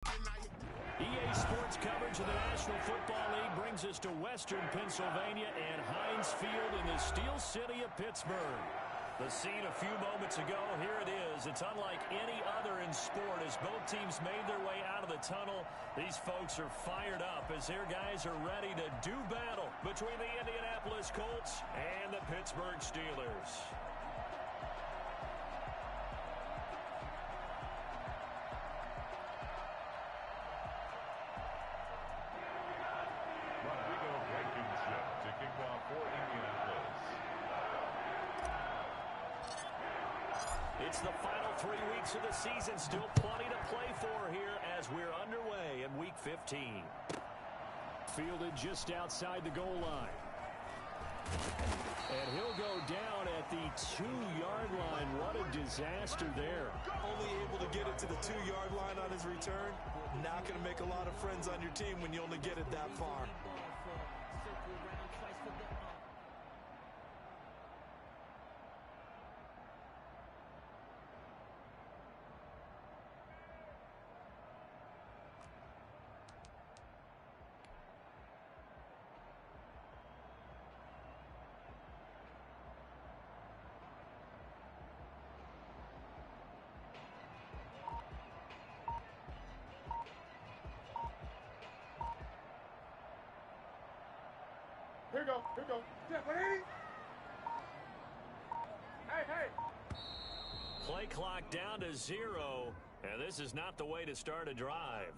EA Sports coverage of the National Football League brings us to Western Pennsylvania and Heinz Field in the Steel City of Pittsburgh. The scene a few moments ago, here it is. It's unlike any other in sport as both teams made their way out of the tunnel. These folks are fired up as their guys are ready to do battle between the Indianapolis Colts and the Pittsburgh Steelers. It's the final 3 weeks of the season. Still plenty to play for here as we're underway in Week 15. Fielded just outside the goal line. And he'll go down at the 2-yard line. What a disaster there. Only able to get it to the 2-yard line on his return. Not going to make a lot of friends on your team when you only get it that far. Here we go. Yeah, 180. Hey. Play clock down to 0, and this is not the way to start a drive.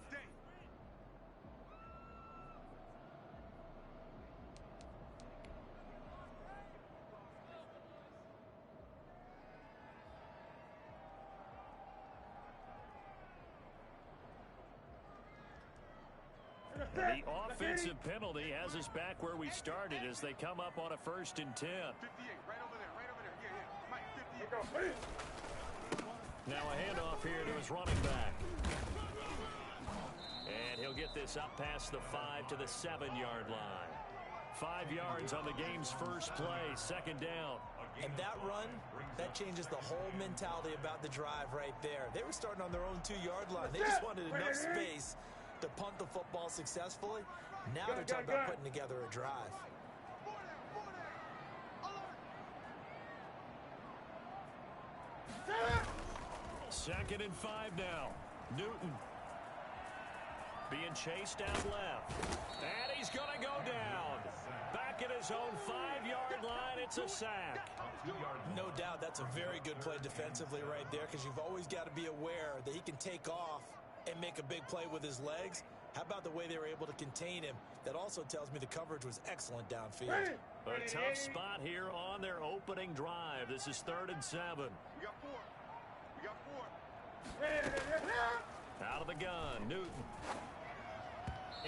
The offensive penalty has us back where we started as they come up on a 1st and 10. 58, right over there. Yeah. Mike, 58. Now a handoff here to his running back. And he'll get this up past the 5 to the 7-yard line. 5 yards on the game's first play, 2nd down. And that run, that changes the whole mentality about the drive right there. They were starting on their own 2-yard line. They just wanted enough space to punt the football successfully. Now they're talking about putting together a drive. Second and 5 now. Newton being chased out left. And he's going to go down. Back at his own 5-yard line, it's a sack. No doubt that's a very good play defensively right there because you've always got to be aware that he can take off and make a big play with his legs. How about the way they were able to contain him? That also tells me the coverage was excellent downfield. A tough spot here on their opening drive. This is 3rd and 7. We got 4. Out of the gun, Newton.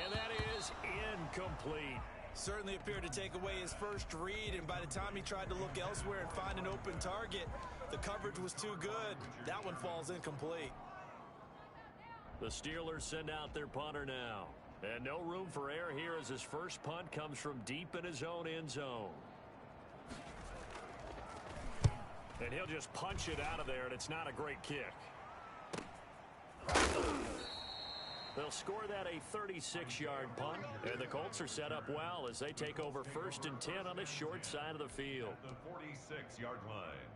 And that is incomplete. Certainly appeared to take away his first read, and by the time he tried to look elsewhere and find an open target, the coverage was too good. That one falls incomplete. The Steelers send out their punter now. And no room for error here as his first punt comes from deep in his own end zone. And he'll just punch it out of there, and it's not a great kick. They'll score that a 36-yard punt, and the Colts are set up well as they take over 1st and 10 on the short side of the field. The 46-yard line.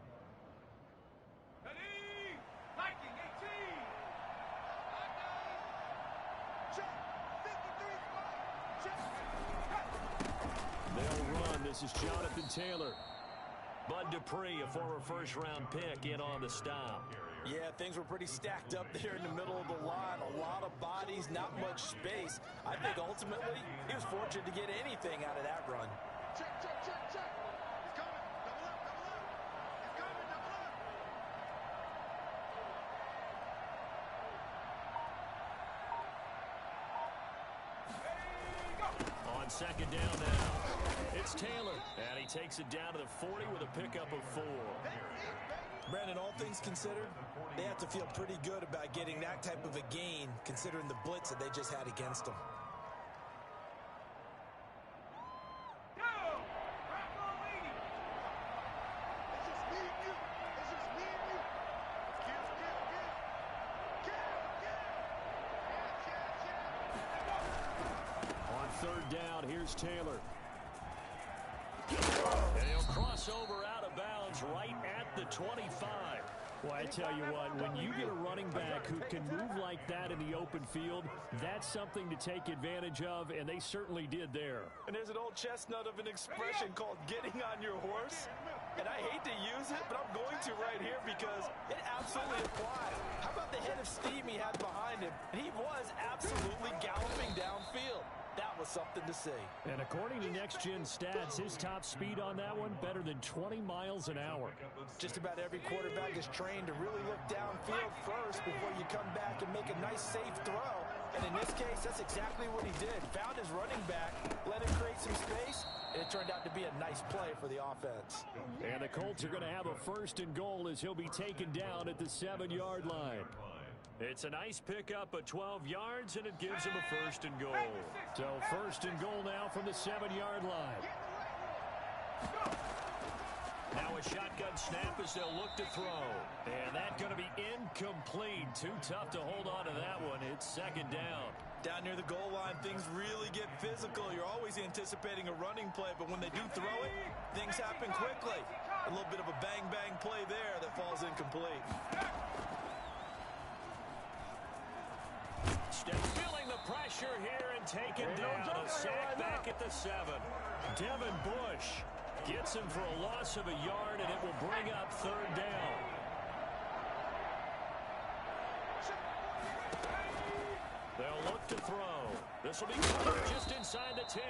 Ready? Viking 18. They'll run. This is Jonathan Taylor. Bud Dupree, a former first-round pick, in on the stop. Yeah, things were pretty stacked up there in the middle of the line. A lot of bodies, not much space. I think ultimately he was fortunate to get anything out of that run. Check. He's coming. Double up. He's coming. Double up. On 2nd down now. It's Taylor, and he takes it down to the 40 with a pickup of 4. Brandon, all things considered, they have to feel pretty good about getting that type of a gain, considering the blitz that they just had against them. third down. Here's Taylor. And he'll cross over out of bounds right at the 25. Well, I tell you what, when you get a running back who can move like that in the open field, that's something to take advantage of, and they certainly did there. And there's an old chestnut of an expression called getting on your horse. And I hate to use it, but I'm going to right here because it absolutely applies. How about the head of steam he had behind him? And he was absolutely galloping downfield. That was something to see. And according to Next Gen Stats, his top speed on that one better than 20 miles an hour. Just about every quarterback is trained to really look downfield first before you come back and make a nice, safe throw. And in this case, that's exactly what he did. Found his running back, let him create some space, and it turned out to be a nice play for the offense. And the Colts are going to have a first and goal as he'll be taken down at the 7-yard line. It's a nice pickup of 12 yards, and it gives him a first and goal. So first and goal now from the 7-yard line. Now a shotgun snap as they'll look to throw. And that's going to be incomplete. Too tough to hold on to that one. It's second down. Down near the goal line, things really get physical. You're always anticipating a running play, but when they do throw it, things happen quickly. A little bit of a bang-bang play there that falls incomplete. Feeling the pressure here and taken down. A sack back at the 7. Devin Bush gets him for a loss of a yard, and it will bring up third down. They'll look to throw. This will be covered just inside the 10.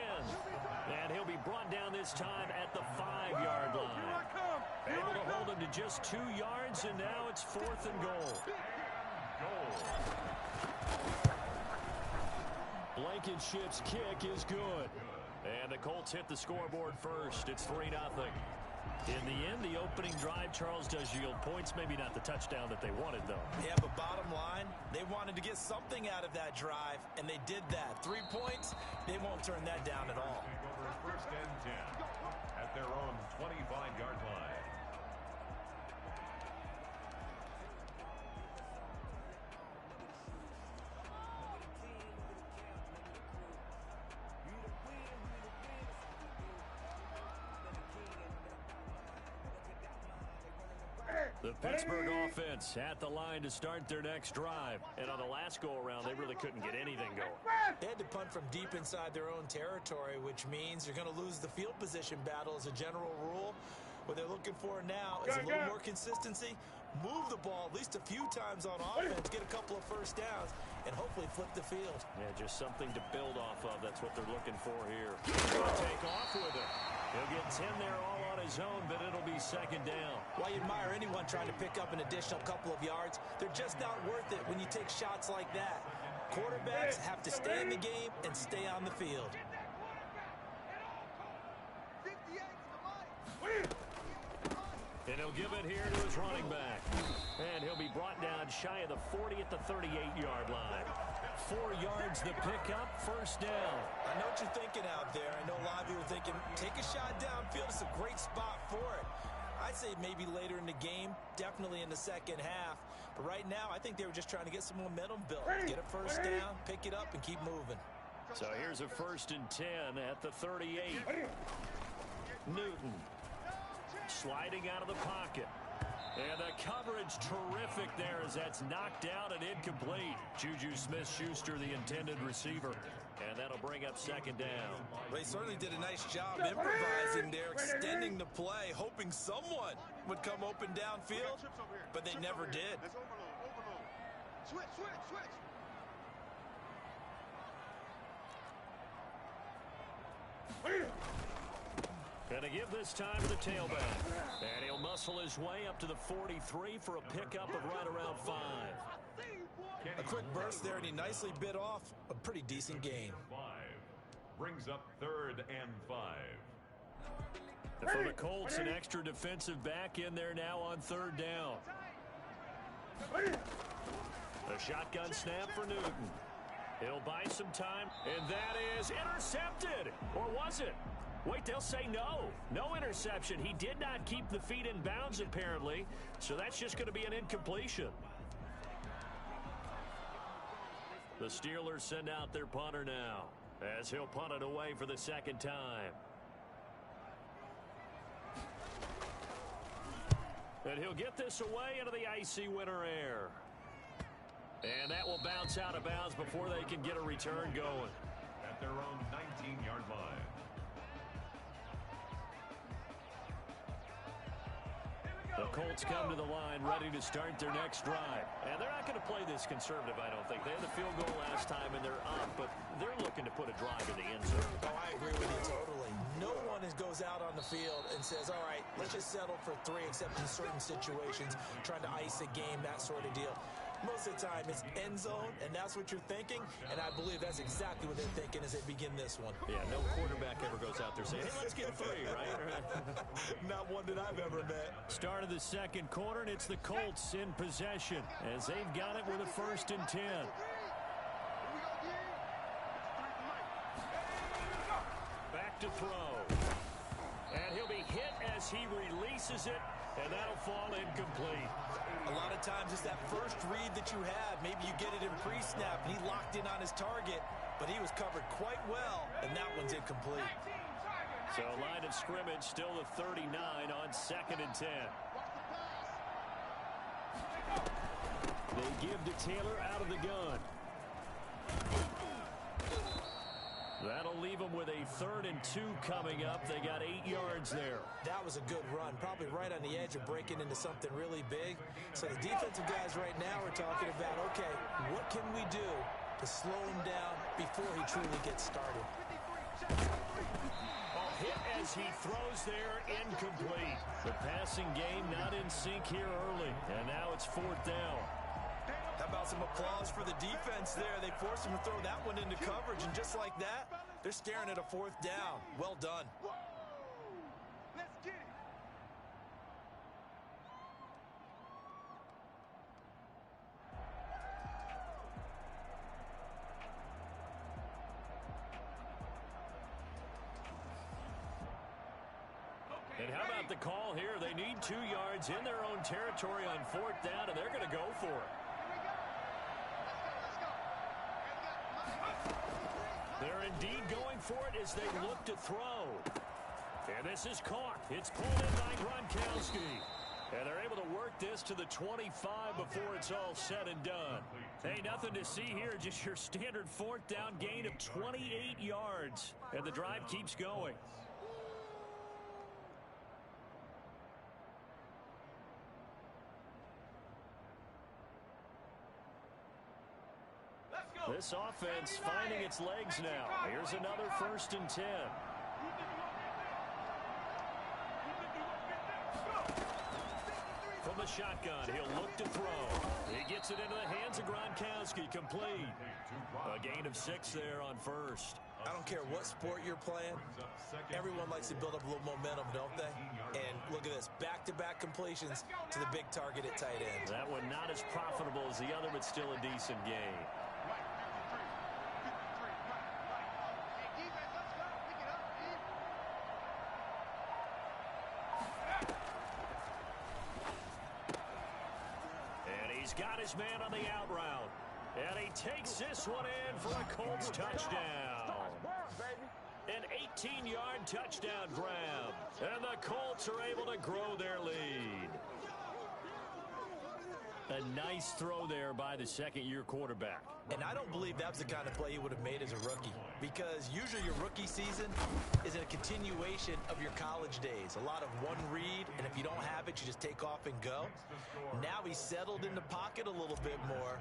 And he'll be brought down this time at the 5-yard line. Able to hold him to just 2 yards, and now it's fourth and goal. Blankenship's kick is good. And the Colts hit the scoreboard first. It's 3-0. In the end, the opening drive, Charles, does yield points. Maybe not the touchdown that they wanted, though. Yeah, but bottom line, they wanted to get something out of that drive, and they did that. 3 points, they won't turn that down at all. First and 10 at their own 25-yard line. The Pittsburgh offense at the line to start their next drive. And on the last go-around, they really couldn't get anything going. They had to punt from deep inside their own territory, which means you're going to lose the field position battle as a general rule. What they're looking for now is a little more consistency. Move the ball at least a few times on offense, get a couple of first downs, and hopefully flip the field. Yeah, just something to build off of. That's what they're looking for here. Take off with it. He'll get 10 there all on his own, but it'll be second down. While you admire anyone trying to pick up an additional couple of yards, they're just not worth it when you take shots like that. Quarterbacks have to stay in the game and stay on the field. And he'll give it here to his running back. And he'll be brought down shy of the 40 at the 38-yard line. 4 yards the pickup, first down. I know what you're thinking out there. I know a lot of you are thinking, take a shot downfield. It's a great spot for it. I'd say maybe later in the game, definitely in the second half. But right now, I think they were just trying to get some momentum built. Get a first down, pick it up, and keep moving. So here's a first and 10 at the 38. Newton sliding out of the pocket. And the coverage terrific there as that's knocked out and incomplete. Juju Smith-Schuster, the intended receiver. And that'll bring up second down. They certainly did a nice job improvising there, extending the play, hoping someone would come open downfield, but they never did. Switch, switch, switch. Going to give this time to the tailback. And he'll muscle his way up to the 43 for a pickup of right around 5. A quick burst there, and he nicely bit off a pretty decent gain. 5 brings up third and 5. And for the Colts, an extra defensive back in there now on third down. A shotgun snap for Newton. He'll buy some time, and that is intercepted. Or was it? Wait, they'll say no. No interception. He did not keep the feet in bounds, apparently. So that's just going to be an incompletion. The Steelers send out their punter now. as he'll punt it away for the second time. And he'll get this away into the icy winter air. And that will bounce out of bounds before they can get a return going. At their own 19-yard line. The Colts come to the line ready to start their next drive. And they're not going to play this conservative, I don't think. They had the field goal last time, and they're up, but they're looking to put a drive in the end zone. Oh, I agree with you totally. No one goes out on the field and says, all right, let's just settle for 3, except in certain situations, trying to ice a game, that sort of deal. Most of the time, it's end zone, and that's what you're thinking, and I believe that's exactly what they're thinking as they begin this one. Yeah, no quarterback ever goes out there saying, hey, let's get 3, right? Not one that I've ever met. Start of the second quarter, and it's the Colts in possession as they've got it with a 1st and 10. Back to throw. And he'll be hit as he releases it, and that'll fall incomplete. A lot of times it's that first read that you have. Maybe you get it in pre-snap, and he locked in on his target, but he was covered quite well, and that one's incomplete. So line of scrimmage still the 39 on 2nd and 10. They give to Taylor out of the gun. That'll leave them with a 3rd and 2 coming up. They got 8 yards there. That was a good run, probably right on the edge of breaking into something really big. So the defensive guys right now are talking about, okay, what can we do to slow him down before he truly gets started? Hit as he throws there, incomplete. The passing game not in sync here early, and now it's 4th down. How about some applause for the defense there? They forced him to throw that one into coverage, and just like that, they're staring at a 4th down. Well done. Let's get it. And how about the call here? They need 2 yards in their own territory on 4th down, and they're going to go for it. They're indeed going for it as they look to throw. And this is caught. It's pulled in by Gronkowski. And they're able to work this to the 25 before it's all said and done. Hey, nothing to see here, just your standard 4th down gain of 28 yards. And the drive keeps going. This offense finding its legs now. Here's another 1st and 10. From the shotgun, he'll look to throw. He gets it into the hands of Gronkowski, complete. A gain of 6 there on 1st. I don't care what sport you're playing. Everyone likes to build up a little momentum, don't they? And look at this, back-to-back completions to the big target at tight end. That one not as profitable as the other, but still a decent game. Got his man on the out route. And he takes this one in for a Colts touchdown. An 18-yard touchdown grab. And the Colts are able to grow their lead. A nice throw there by the second-year quarterback. And I don't believe that was the kind of play he would have made as a rookie, because usually your rookie season is a continuation of your college days. A lot of one read, and if you don't have it, you just take off and go. Now he's settled in the pocket a little bit more,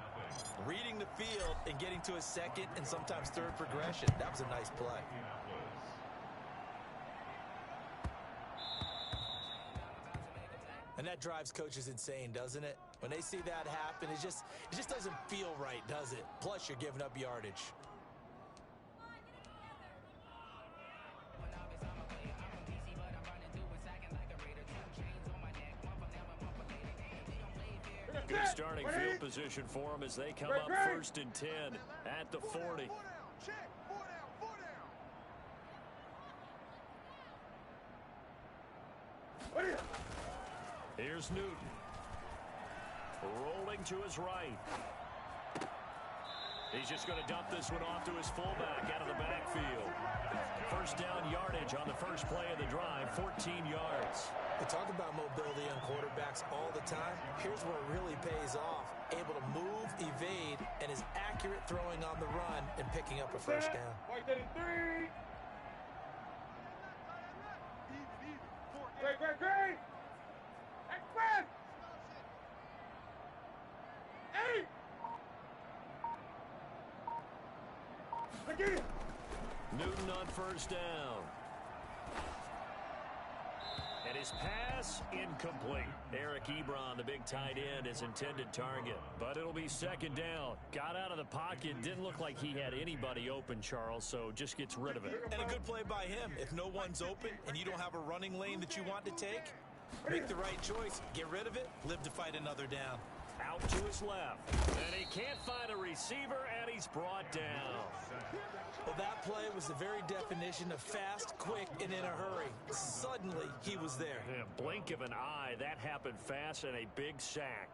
reading the field and getting to his 2nd and sometimes 3rd progression. That was a nice play. And that drives coaches insane, doesn't it? When they see that happen, it just doesn't feel right, does it? Plus, you're giving up yardage. Good starting field position for them as they come up 1st and 10 at the 40. Here's Newton. Rolling to his right. He's just going to dump this one off to his fullback out of the backfield. First down yardage on the first play of the drive, 14 yards. We talk about mobility on quarterbacks all the time. Here's where it really pays off. Able to move, evade, and is accurate throwing on the run and picking up a first down. Great! Express! 8! Newton on first down. And his pass incomplete. Eric Ebron, the big tight end, his intended target. But it'll be second down. Got out of the pocket. Didn't look like he had anybody open, Charles, so just gets rid of it. And a good play by him. If no one's open and you don't have a running lane that you want to take, make the right choice. Get rid of it. Live to fight another down. Out to his left. And he can't find a receiver, and he's brought down. Well, that play was the very definition of fast, quick, and in a hurry. Suddenly, he was there. Yeah, blink of an eye. That happened fast and a big sack.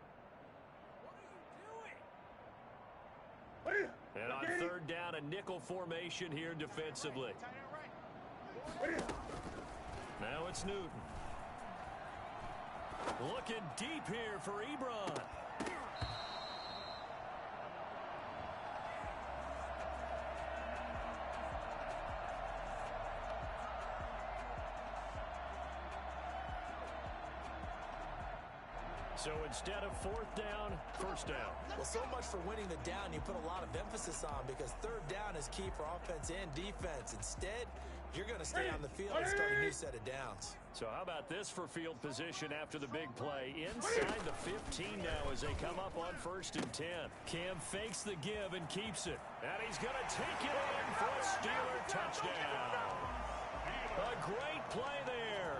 And on third down, a nickel formation here defensively. Now it's Newton. Looking deep here for Ebron. So instead of fourth down, first down. Well, so much for winning the down you put a lot of emphasis on, because third down is key for offense and defense. Instead, you're going to stay on the field and start a new set of downs. So how about this for field position after the big play? Inside the 15 now as they come up on 1st and 10. Cam fakes the give and keeps it. And he's going to take it in for a Steeler touchdown. A great play there.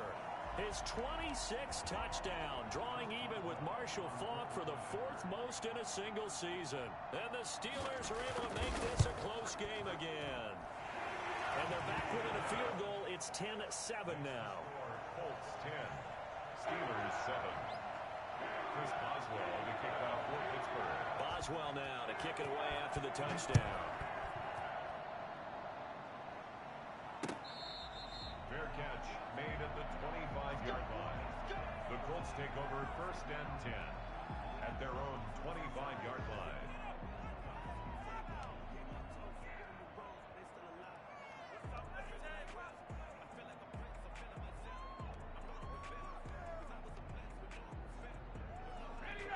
His 26th touchdown, drawing even with Marshall Faulk for the 4th most in a single season. And the Steelers are able to make this a close game again. And they're back within a field goal. It's 10-7 now. Colts 10, Steelers 7. Chris Boswell to kick off for Pittsburgh. Boswell now to kick it away after the touchdown. Fair catch made at the 25-yard line. The Colts take over 1st and 10 at their own 25-yard line.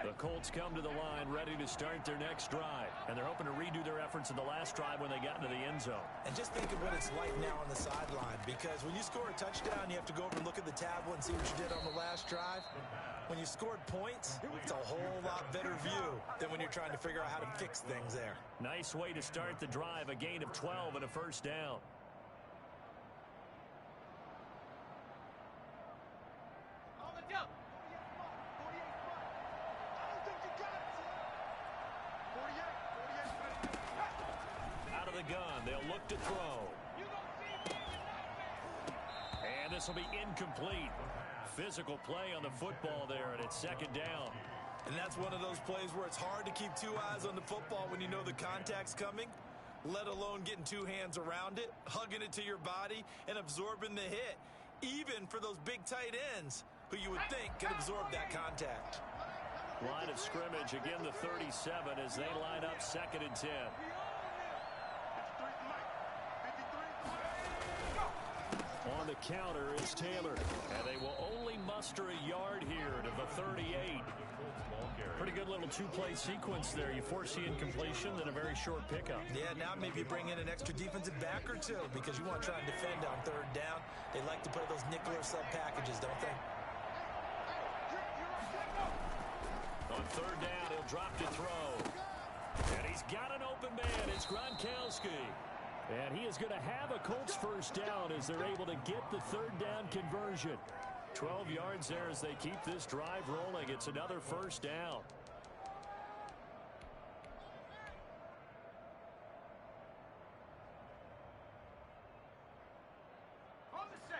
The Colts come to the line ready to start their next drive. And they're hoping to redo their efforts in the last drive when they got into the end zone. And just think of what it's like now on the sideline, because when you score a touchdown, you have to go over and look at the tablet and see what you did on the last drive. When you scored points, it's a whole lot better view than when you're trying to figure out how to fix things there. Nice way to start the drive, a gain of 12 and a first down. Gun. They'll look to throw. And this will be incomplete. Physical play on the football there, and it's second down. And that's one of those plays where it's hard to keep two eyes on the football when you know the contact's coming, let alone getting two hands around it, hugging it to your body, and absorbing the hit, even for those big tight ends who you would think could absorb that contact. Line of scrimmage, again the 37 as they line up 2nd and 10. On the counter is Taylor, and they will only muster a yard here to the 38. Pretty good little two-play sequence there. You force the incompletion, then a very short pickup. Yeah, now maybe bring in an extra defensive back or two, because you want to try and defend on third down. They like to play those nickel or sub packages, don't they? On third down, he'll drop to throw. And he's got an open man. It's Gronkowski. And he is going to have a Colts first down as they're able to get the third down conversion. 12 yards there as they keep this drive rolling. It's another first down.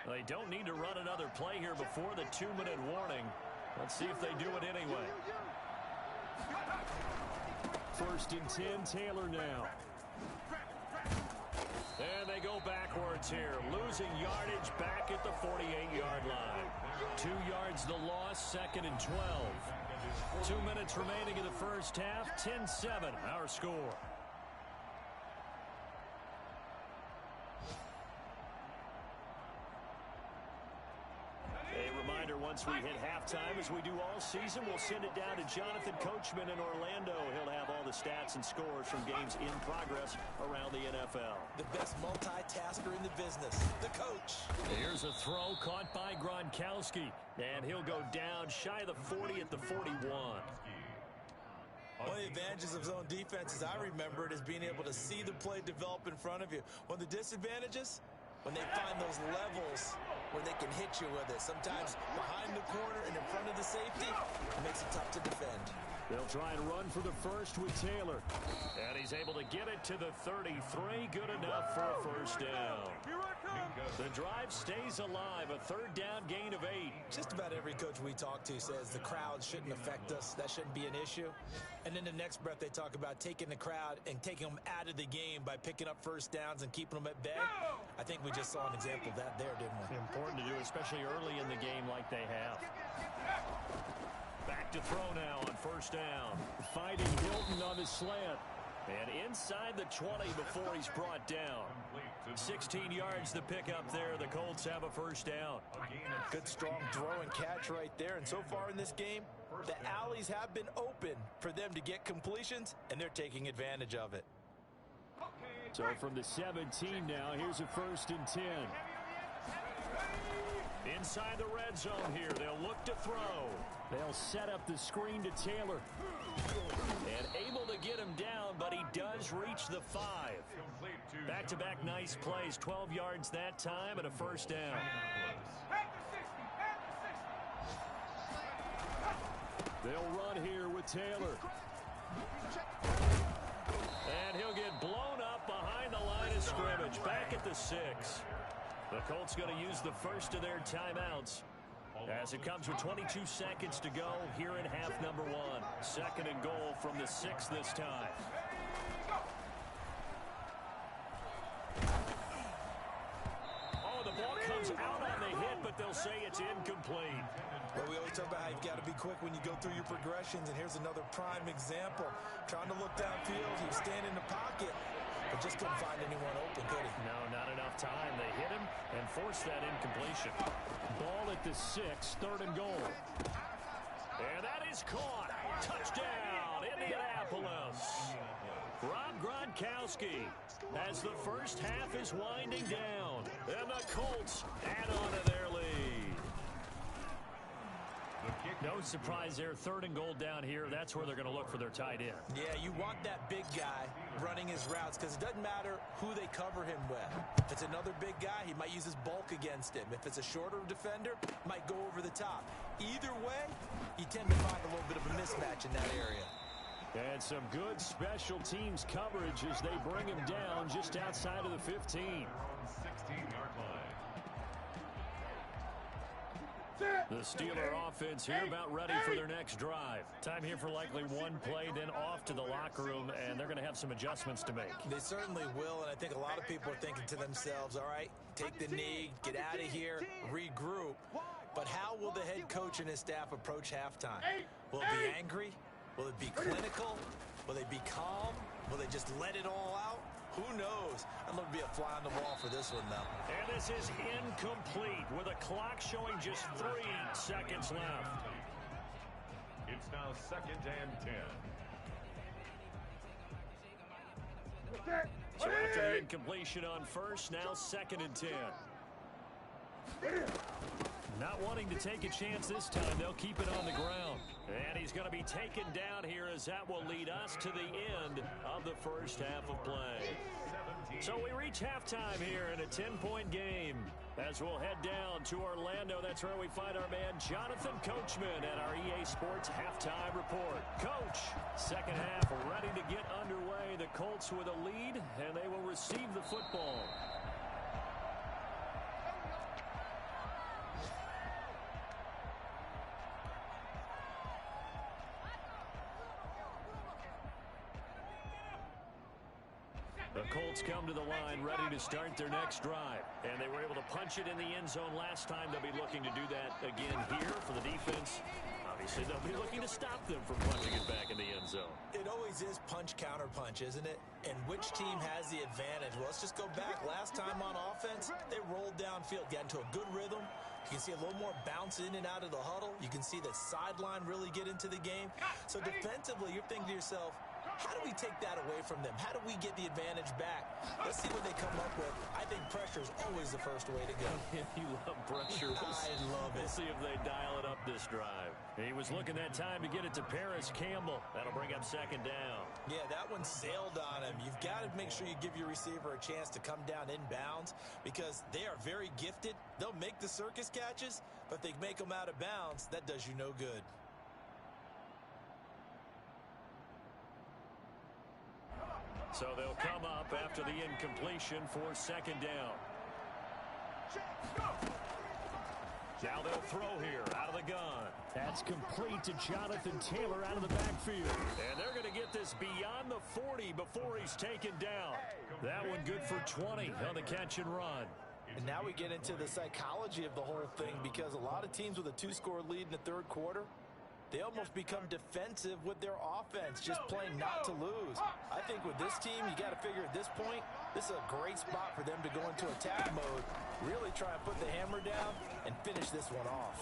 They don't need to run another play here before the 2-minute warning. Let's see if they do it anyway. first and 10. Taylor now. And they go backwards here, losing yardage back at the 48-yard line. 2 yards the loss, second and 12. 2 minutes remaining in the first half, 10-7 our score. Once we hit halftime, as we do all season, we'll send it down to Jonathan Coachman in Orlando. He'll have all the stats and scores from games in progress around the NFL. The best multitasker in the business, the coach. Here's a throw caught by Gronkowski, and he'll go down shy of the 40 at the 41. One of the advantages of zone defense, as I remember it, is being able to see the play develop in front of you. One of the disadvantages, when they find those levels where they can hit you with it. Sometimes behind the corner and in front of the safety, it makes it tough to defend. They'll try and run for the first with Taylor. And he's able to get it to the 33. Good enough for a first down. The drive stays alive. A third down gain of 8. Just about every coach we talk to says the crowd shouldn't affect us. That shouldn't be an issue. And in the next breath, they talk about taking the crowd and taking them out of the game by picking up first downs and keeping them at bay. I think we just saw an example of that there, didn't we? Important to do, especially early in the game like they have. Back to throw now on first down. Finding Hilton on his slant. And inside the 20 before he's brought down. 16 yards to pick up there. The Colts have a first down. Good strong throw and catch right there. And so far in this game, the alleys have been open for them to get completions, and they're taking advantage of it. So from the 17 now, here's a first and 10. Inside the red zone here, they'll look to throw. They'll set up the screen to Taylor. And able to get him down, but he does reach the 5. Back-to-back nice plays, 12 yards that time and a first down. They'll run here with Taylor. And he'll get blown up behind the line of scrimmage, back at the 6. The Colts going to use the first of their timeouts as it comes with 22 seconds to go here in half number 1. Second and goal from the 6 this time. Oh, the ball comes out on the hit, but they'll say it's incomplete. Well, we always talk about how you've got to be quick when you go through your progressions, and here's another prime example. Trying to look downfield, he was standing in the pocket, but just couldn't find anyone open, could he? No, not enough time. They hit him and forced that incompletion. Ball at the 6, third and goal. And that is caught. Touchdown, Indianapolis. Rob Gronkowski as the first half is winding down. And the Colts add on to their lead. No surprise there. Third and goal down here. That's where they're going to look for their tight end. Yeah, you want that big guy running his routes because it doesn't matter who they cover him with. If it's another big guy, he might use his bulk against him. If it's a shorter defender, might go over the top. Either way, you tend to find a little bit of a mismatch in that area. And some good special teams coverage as they bring him down just outside of the 15. 16-yard line. The Steeler offense here about ready for their next drive. Time here for likely one play, then off to the locker room, and they're going to have some adjustments to make. They certainly will, and I think a lot of people are thinking to themselves, all right, take the knee, get out of here, regroup. But how will the head coach and his staff approach halftime? Will it be angry? Will it be clinical? Will they be calm? Will they just let it all out? Who knows? I'd love to be a fly on the wall for this one, though. And this is incomplete with a clock showing just 3 seconds left. It's now second and 10. So after the incompletion on first, now second and 10. Not wanting to take a chance this time, they'll keep it on the ground. And he's going to be taken down here as that will lead us to the end of the first half of play. So we reach halftime here in a 10-point game. As we'll head down to Orlando, that's where we find our man Jonathan Coachman at our EA Sports Halftime Report. Coach, second half ready to get underway. The Colts with a lead, and they will receive the football. Colts come to the line ready to start their next drive. And they were able to punch it in the end zone last time. They'll be looking to do that again here for the defense. Obviously, they'll be looking to stop them from punching it back in the end zone. It always is punch-counter-punch, isn't it? And which team has the advantage? Well, let's just go back. Last time on offense, they rolled downfield, got into a good rhythm. You can see a little more bounce in and out of the huddle. You can see the sideline really get into the game. So defensively, you're thinking to yourself, how do we take that away from them? How do we get the advantage back? Let's see what they come up with. I think pressure is always the first way to go. You love pressure. I love it. We'll see if they dial it up this drive. He was looking that time to get it to Paris Campbell. That'll bring up second down. Yeah, that one sailed on him. You've got to make sure you give your receiver a chance to come down inbounds because they are very gifted. They'll make the circus catches, but if they make them out of bounds, that does you no good. So they'll come up after the incompletion for second down. Now they'll throw here out of the gun. That's complete to Jonathan Taylor out of the backfield. And they're going to get this beyond the 40 before he's taken down. That one good for 20 on the catch and run. And now we get into the psychology of the whole thing because a lot of teams with a 2-score lead in the third quarter, they almost become defensive with their offense, just playing not to lose. I think with this team, you got to figure at this point, this is a great spot for them to go into attack mode, really try and put the hammer down and finish this one off.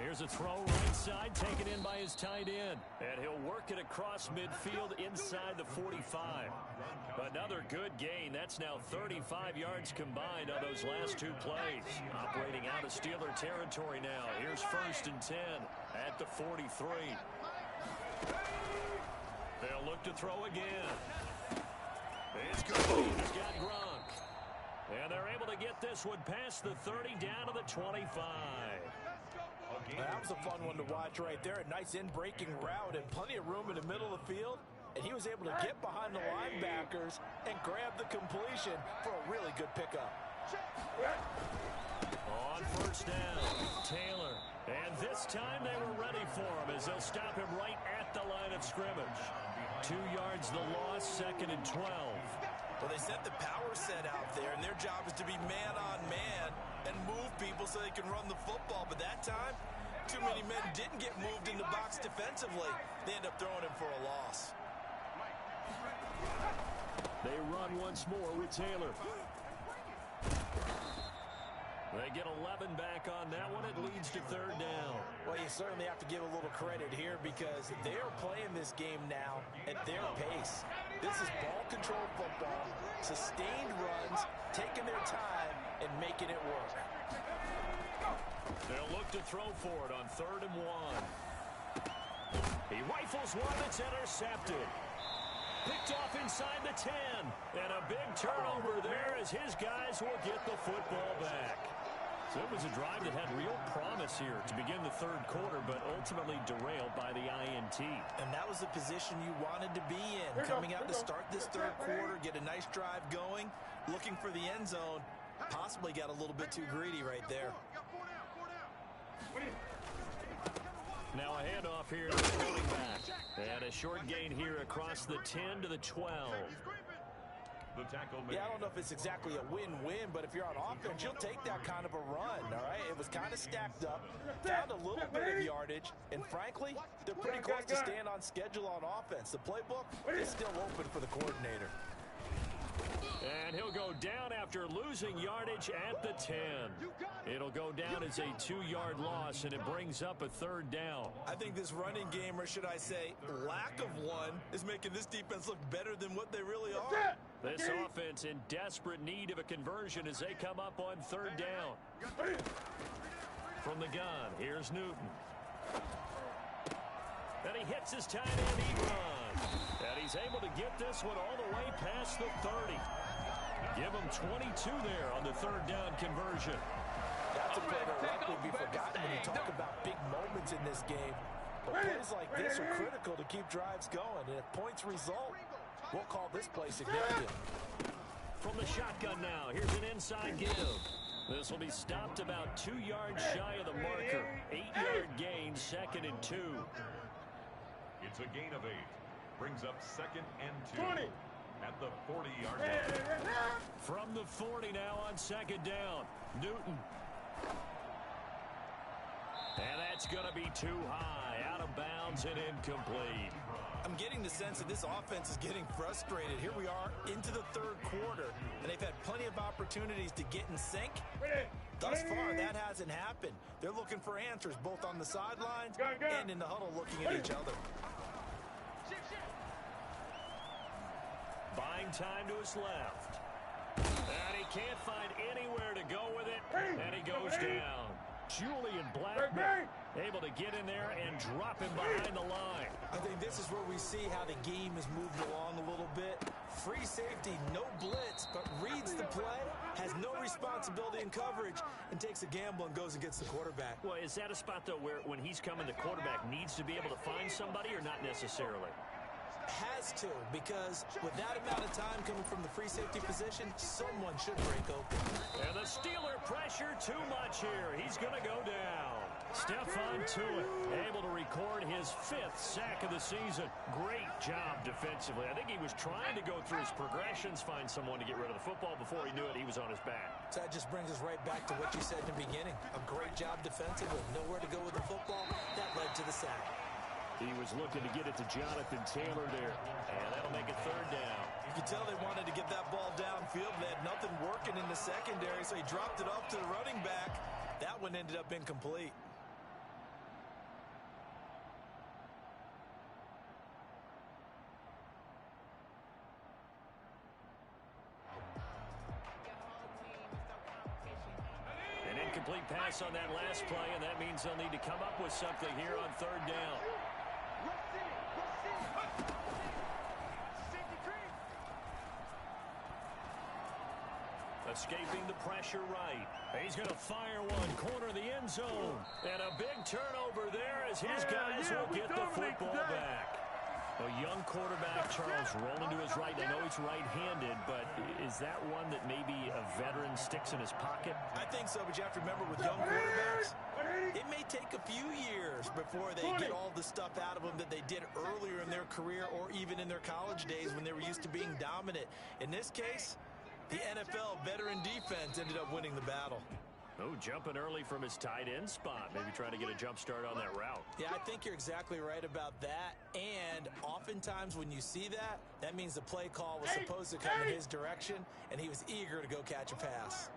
Here's a throw right side, taken in by his tight end. And he'll work it across midfield inside the 45. Another good gain. That's now 35 yards combined on those last two plays. Operating out of Steeler territory now. Here's 1st and 10 at the 43. They'll look to throw again. It's good. He's got Gronk. And they're able to get this one past the 30 down to the 25. That was a fun one to watch right there. A nice in-breaking route and plenty of room in the middle of the field. And he was able to get behind the linebackers and grab the completion for a really good pickup. On 1st down, Taylor. And this time they were ready for him as they'll stop him right at the line of scrimmage. 2 yards the loss, 2nd and 12. Well, they set the power set out there, and their job is to be man-on-man and move people so they can run the football. But that time, too many men didn't get moved in the box defensively. They end up throwing him for a loss. They run once more with Taylor. They get 11 back on that one. It leads to 3rd down. Well, you certainly have to give a little credit here because they are playing this game now at their pace. This is ball control football, sustained runs, taking their time, and making it work. They'll look to throw for it on 3rd and 1. He rifles one that's intercepted. Picked off inside the 10. And a big turnover there as his guys will get the football back. So it was a drive that had real promise here to begin the third quarter, but ultimately derailed by the INT. And that was the position you wanted to be in. Coming out to start this third quarter, get a nice drive going, looking for the end zone. Possibly got a little bit too greedy right there. Now a handoff here to the running back. And a short gain here across the 10 to the 12. The tackle made. Yeah, I don't know if it's exactly a win-win, but if you're on offense, you'll take that kind of a run, all right? It was kind of stacked up, found a little bit of yardage, and frankly, they're pretty close to staying on schedule on offense. The playbook is still open for the coordinator. And he'll go down after losing yardage at the 10. It'll go down as a 2-yard loss, and it brings up a 3rd down. I think this running game, or should I say lack of one, is making this defense look better than what they really are. This offense in desperate need of a conversion as they come up on 3rd down. From the gun, here's Newton. And he hits his tight end Ebron. And he's able to get this one all the way past the 30. Give him 22 there on the 3rd down conversion. That's a play that likely be forgotten when you talk about big moments in this game. But plays like this are critical to keep drives going. And if points result, we'll call this play significant. From the shotgun now, here's an inside give. This will be stopped about 2 yards shy of the marker. 8-yard gain, 2nd and 2. It's a gain of 8. Brings up 2nd and 2. at the 40-yard line. From the 40 now on second down. Newton. And that's going to be too high. Out of bounds and incomplete. I'm getting the sense that this offense is getting frustrated. Here we are into the third quarter, and they've had plenty of opportunities to get in sync. Thus far, that hasn't happened. They're looking for answers both on the sidelines and in the huddle looking at each other. Buying time to his left. And he can't find anywhere to go with it, and he goes down. Julian Blackman able to get in there and drop him behind the line. I think this is where we see how the game has moved along a little bit. Free safety, no blitz, but reads the play, has no responsibility in coverage, and takes a gamble and goes and gets the quarterback. Well, is that a spot, though, where when he's coming, the quarterback needs to be able to find somebody or not necessarily? Has to, because with that amount of time coming from the free safety position, someone should break open. And the Steeler pressure too much here. He's going to go down. Stephon Tuitt able to record his 5th sack of the season. Great job defensively. I think he was trying to go through his progressions, find someone to get rid of the football. Before he knew it, he was on his back. So that just brings us right back to what you said in the beginning. A great job defensively. Nowhere to go with the football. That led to the sack. He was looking to get it to Jonathan Taylor there, and that'll make it third down. You could tell they wanted to get that ball downfield. They had nothing working in the secondary, so he dropped it off to the running back. That one ended up incomplete. An incomplete pass on that last play, and that means they'll need to come up with something here on third down. Escaping the pressure right. He's going to fire one, corner of the end zone. And a big turnover there as his guys will get the football back. A young quarterback, Charles, rolling to his right. I know he's right-handed, but is that one that maybe a veteran sticks in his pocket? I think so, but you have to remember with young quarterbacks, it may take a few years before they get all the stuff out of them that they did earlier in their career or even in their college days when they were used to being dominant. In this case, the NFL veteran defense ended up winning the battle. Oh, jumping early from his tight end spot. Maybe trying to get a jump start on that route. Yeah, I think you're exactly right about that. And oftentimes when you see that, that means the play call was supposed to come in his direction, and he was eager to go catch a pass.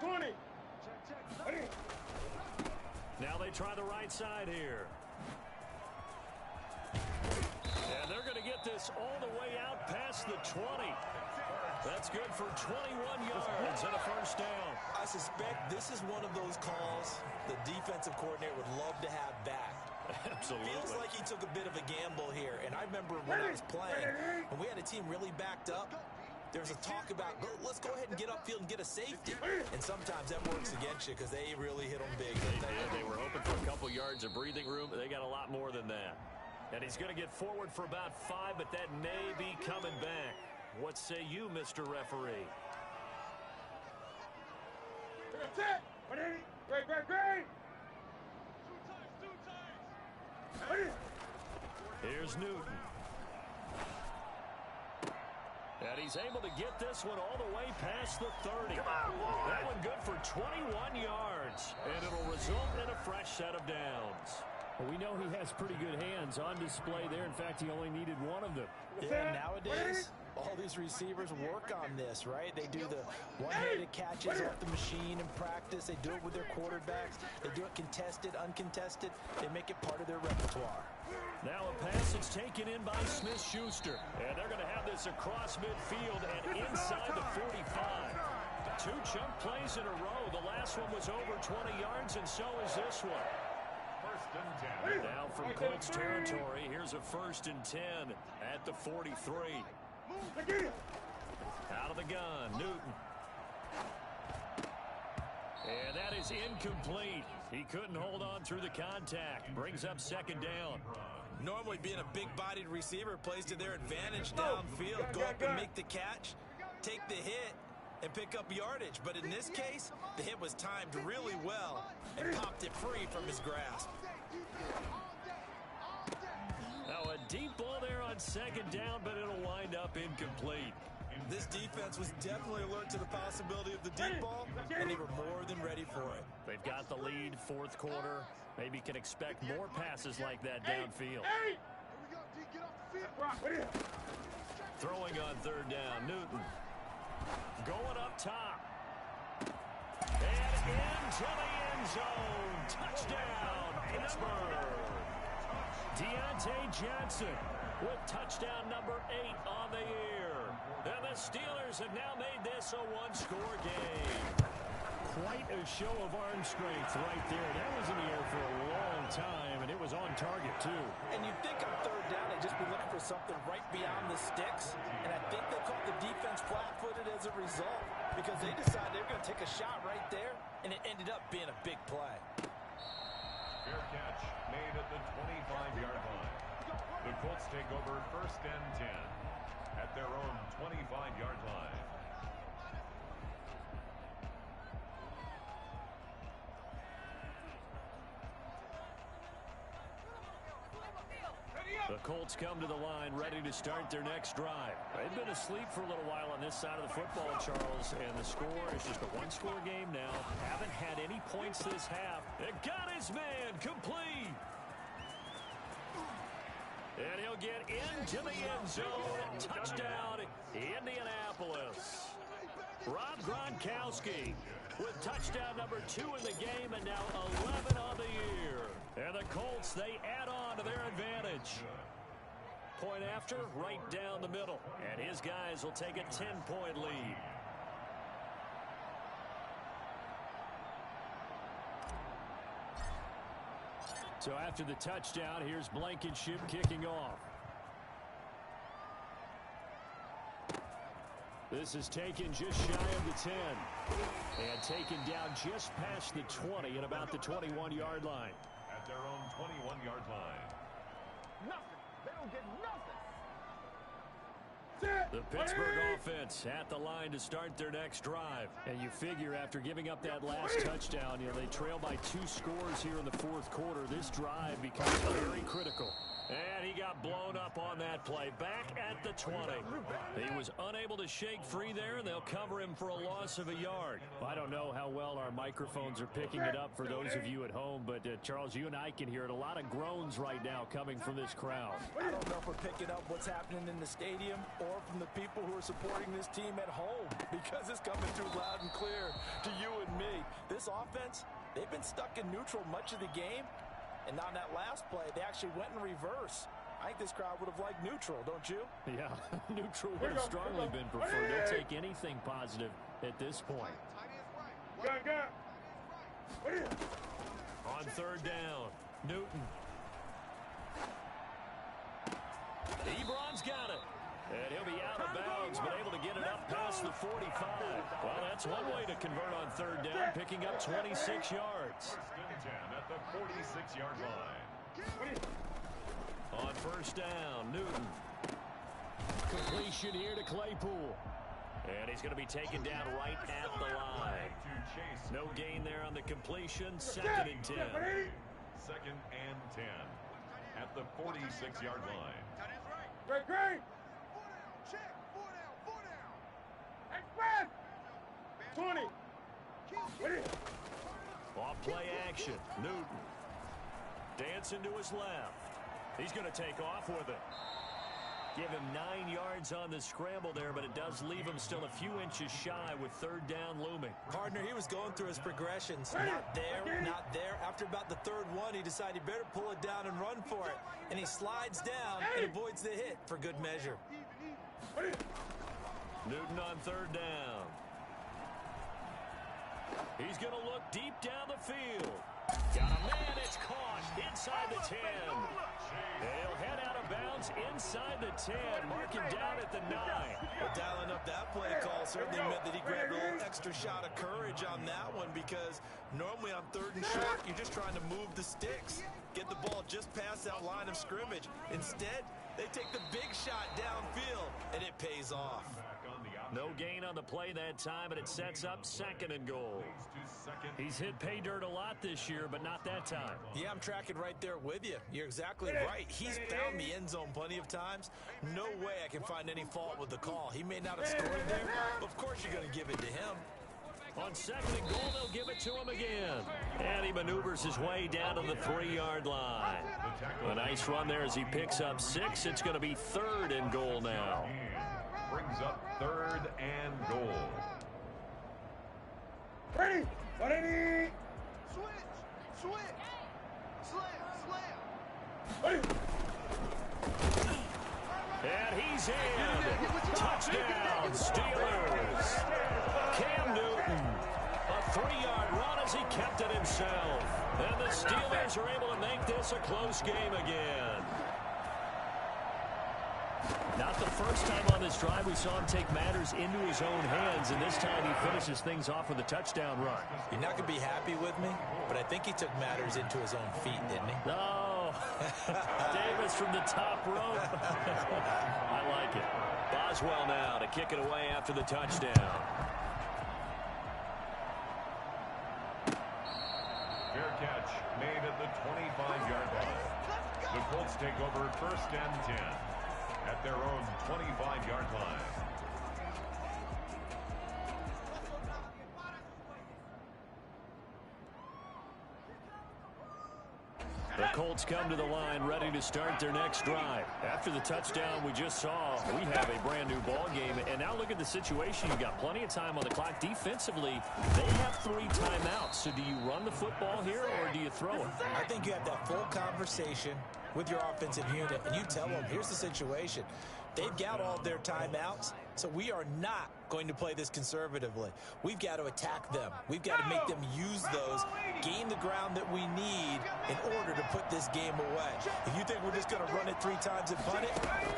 20. Now they try the right side here. And they're going to get this all the way out past the 20. That's good for 21 yards and a first down. I suspect this is one of those calls the defensive coordinator would love to have back. Absolutely. Feels like he took a bit of a gamble here. And I remember when I was playing, when we had a team really backed up, there was a talk about, let's go ahead and get upfield and get a safety. And sometimes that works against you because they really hit them big. They were hoping for a couple yards of breathing room, but they got a lot more than that. And he's going to get forward for about 5, but that may be coming back. What say you, Mr. Referee? Here's Newton. And he's able to get this one all the way past the 30. That one good for 21 yards. And it'll result in a fresh set of downs. Well, we know he has pretty good hands on display there. In fact, he only needed one of them. Yeah, nowadays, all these receivers work on this, right? They do the one-handed catches off the machine in practice. They do it with their quarterbacks. They do it contested, uncontested. They make it part of their repertoire. Now a pass that's taken in by Smith-Schuster. And they're going to have this across midfield and inside the 45. 2 chunk plays in a row. The last one was over 20 yards, and so is this one. First and 10. Now from Colts territory, here's a 1st and 10 at the 43. Out of the gun, Newton. And that is incomplete. He couldn't hold on through the contact. Brings up 2nd down. Normally being a big-bodied receiver plays to their advantage downfield. Go up and make the catch, take the hit, and pick up yardage. But in this case, the hit was timed really well and popped it free from his grasp. Now a Deep ball there on second down, but it'll wind up incomplete. This defense was definitely alert to the possibility of the deep ball, and they were more than ready for it. They've got the lead, fourth quarter. Maybe can expect more passes like that downfield. Here we go, D. Get off the field. Throwing on third down, Newton. Going up top. And into the end zone. Touchdown, Pittsburgh. Deontay Johnson with touchdown number 8 on the year. And the Steelers have now made this a one-score game. Quite a show of arm strength right there. That was in the air for a long time, and it was on target, too. And you'd think on third down they'd just be looking for something right beyond the sticks. And I think they caught the defense flat-footed as a result because they decided they were going to take a shot right there, and it ended up being a big play. Fair catch made at the 25-yard line. The Colts take over first and 10 at their own 25-yard line. The Colts come to the line ready to start their next drive. They've been asleep for a little while on this side of the football, Charles, and the score is just a one-score game now. Haven't had any points this half. It got his man complete. And he'll get into the end zone. Touchdown, Indianapolis. Rob Gronkowski with touchdown number 2 in the game and now 11 on the year. And the Colts, they add on to their advantage. Point after, right down the middle. And his guys will take a 10-point lead. So after the touchdown, here's Blankenship kicking off. This is taken just shy of the 10. And taken down just past the 20 at about the 21-yard line. At their own 21-yard line. Nothing. They don't get nothing. The Pittsburgh offense at the line to start their next drive. And you figure after giving up that last touchdown, they trail by 2 scores here in the fourth quarter. This drive becomes very critical. And he got blown up on that play. Back at the 20. He was unable to shake free there, and they'll cover him for a loss of a yard. I don't know how well our microphones are picking it up for those of you at home, but Charles, you and I can hear it. A lot of groans right now coming from this crowd. I don't know if we're picking up what's happening in the stadium or from the people who are supporting this team at home because it's coming through loud and clear to you and me. This offense, they've been stuck in neutral much of the game. And on that last play, they actually went in reverse. I think this crowd would have liked neutral, don't you? Yeah, neutral would have strongly been preferred. They'll take anything positive at this point. On third down, Newton. Ebron's got it. And he'll be out of bounds, but able to get it up past the 45. Well, that's one way to convert on third down, picking up 26 yards. First and 10 at the 46-yard line. On first down, Newton. Completion here to Claypool. And he's going to be taken down right at the line. No gain there on the completion. Second and 10. Second and 10 at the 46-yard line. Great. 4 down. 20. Off play action. Newton. Dancing to his left. He's going to take off with it. Give him 9 yards on the scramble there, but it does leave him still a few inches shy with third down looming. Partner, he was going through his progressions. Not there, not there. After about the third one, he decided he better pull it down and run for it. And he slides down and avoids the hit for good measure. Newton on third down. He's going to look deep down the field. Got a man, it's caught inside the 10. He'll head out of bounds inside the 10, marking down at the 9. Well, dialing up that play call certainly meant that he grabbed a little extra shot of courage on that one because normally on third and short, you're just trying to move the sticks, get the ball just past that line of scrimmage. Instead, they take the big shot downfield, and it pays off. Back on the No gain on the play that time, and it sets up 2nd and goal. He's hit pay dirt a lot this year, but not that time. Yeah, I'm tracking right there with you. You're exactly right. He's found the end zone plenty of times. No way I can find any fault with the call. He may not have scored there, but of course you're going to give it to him. On 2nd and goal, they'll give it to him again. And he maneuvers his way down to the 3-yard line. A nice run there as he picks up 6. It's going to be 3rd and goal now. Brings up 3rd and goal. Ready? Ready? Switch. Slam. And he's in. Touchdown, Steelers. Cam Newton, a 3-yard run as he kept it himself. And the Steelers are able to make this a close game again. Not the first time on this drive we saw him take matters into his own hands, and this time he finishes things off with a touchdown run. You're not going to be happy with me, but I think he took matters into his own feet, didn't he? No. Davis from the top rope. I like it. Boswell now to kick it away after the touchdown. Fair catch made at the 25-yard line. The Colts take over 1st and 10 at their own 25-yard line. The Colts come to the line ready to start their next drive. After the touchdown we just saw, we have a brand new ball game. And now look at the situation. You've got plenty of time on the clock. Defensively, they have 3 timeouts. So do you run the football here or do you throw it? I think you have that full conversation with your offensive unit, and you tell them, here's the situation. They've got all their timeouts, so we are not going to play this conservatively. We've got to attack them. We've got to make them use those, gain the ground that we need in order to put this game away. If you think we're just going to run it 3 times and punt it,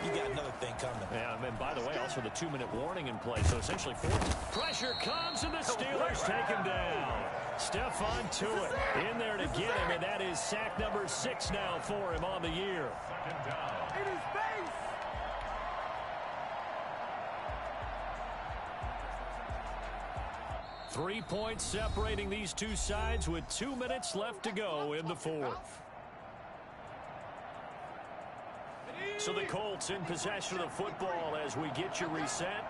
you got another thing coming. Yeah, and by the way, also the 2-minute warning in play, so essentially 4. Pressure comes, and the Steelers take him down. Stephon Tuitt in there to get him, and that is sack number 6 now for him on the year. 2nd down. It is base. Three points separating these two sides with 2 minutes left to go in the 4th. So the Colts in possession of the football as we get you reset.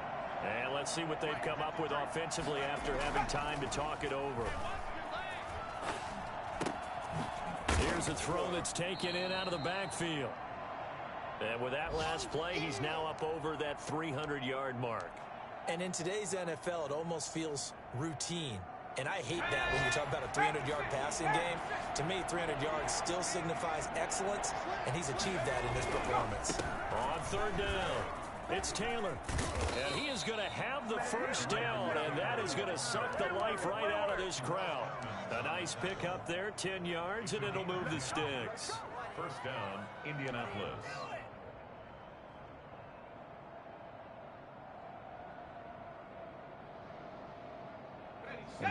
And let's see what they've come up with offensively after having time to talk it over. Here's a throw that's taken in out of the backfield. And with that last play, he's now up over that 300-yard mark. And in today's NFL, it almost feels routine. And I hate that when you talk about a 300-yard passing game. To me, 300 yards still signifies excellence, and he's achieved that in this performance. On 3rd down, it's Taylor. And he is going to have the first down, and that is going to suck the life right out of this crowd. A nice pick up there, 10 yards, and it'll move the sticks. 1st down, Indianapolis.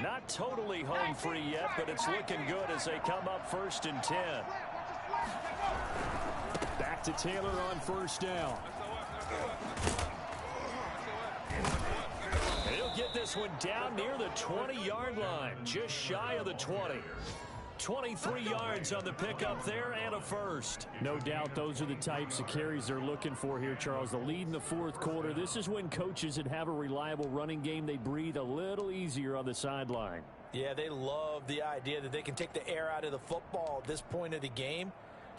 Not totally home free yet, but it's looking good as they come up 1st and 10. Back to Taylor on 1st down. And he'll get this one down near the 20-yard line, just shy of the 20. 23 yards on the pickup there and a first. No doubt those are the types of carries they're looking for here, Charles. The lead in the 4th quarter. This is when coaches that have a reliable running game, they breathe a little easier on the sideline. Yeah, they love the idea that they can take the air out of the football at this point of the game.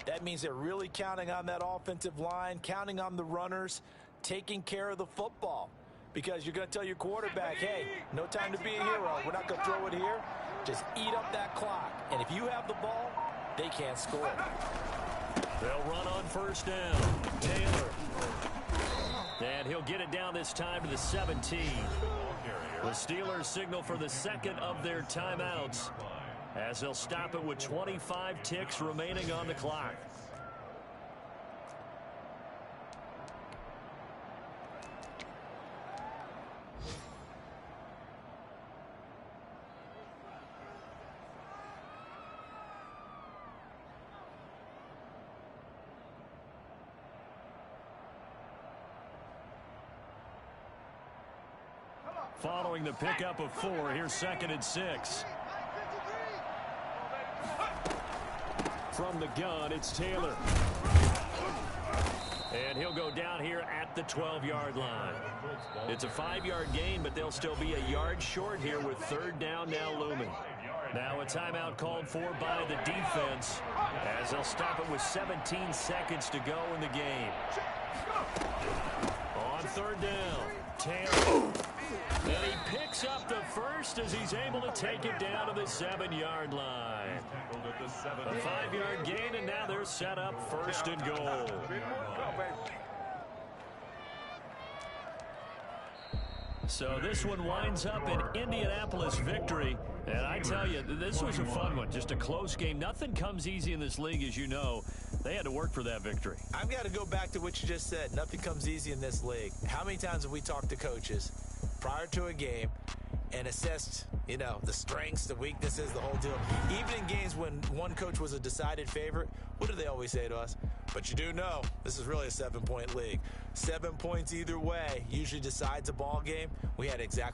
That means they're really counting on that offensive line, counting on the runners, taking care of the football. Because you're going to tell your quarterback, hey, no time to be a hero. We're not going to throw it here. Just eat up that clock. And if you have the ball, they can't score. They'll run on 1st down. Taylor. And he'll get it down this time to the 17. The Steelers signal for the 2nd of their timeouts as they'll stop it with 25 ticks remaining on the clock. Following the pickup of 4, here's 2nd and 6. From the gun, it's Taylor. And he'll go down here at the 12-yard line. It's a 5-yard gain, but they'll still be a yard short here with 3rd down now looming. Now a timeout called for by the defense as they'll stop it with 17 seconds to go in the game. On 3rd down, Taylor. And he picks up the first as he's able to take it down to the 7-yard line. A 5-yard gain, and now they're set up 1st and goal. So this one winds up an Indianapolis victory. And I tell you, this was a fun one. Just a close game. Nothing comes easy in this league, as you know. They had to work for that victory. I've got to go back to what you just said. Nothing comes easy in this league. How many times have we talked to coaches prior to a game and assessed, the strengths, the weaknesses, the whole deal? Even in games when one coach was a decided favorite, what do they always say to us? But you do know this is really a 7-point league. 7 points either way usually decides a ball game. We had exactly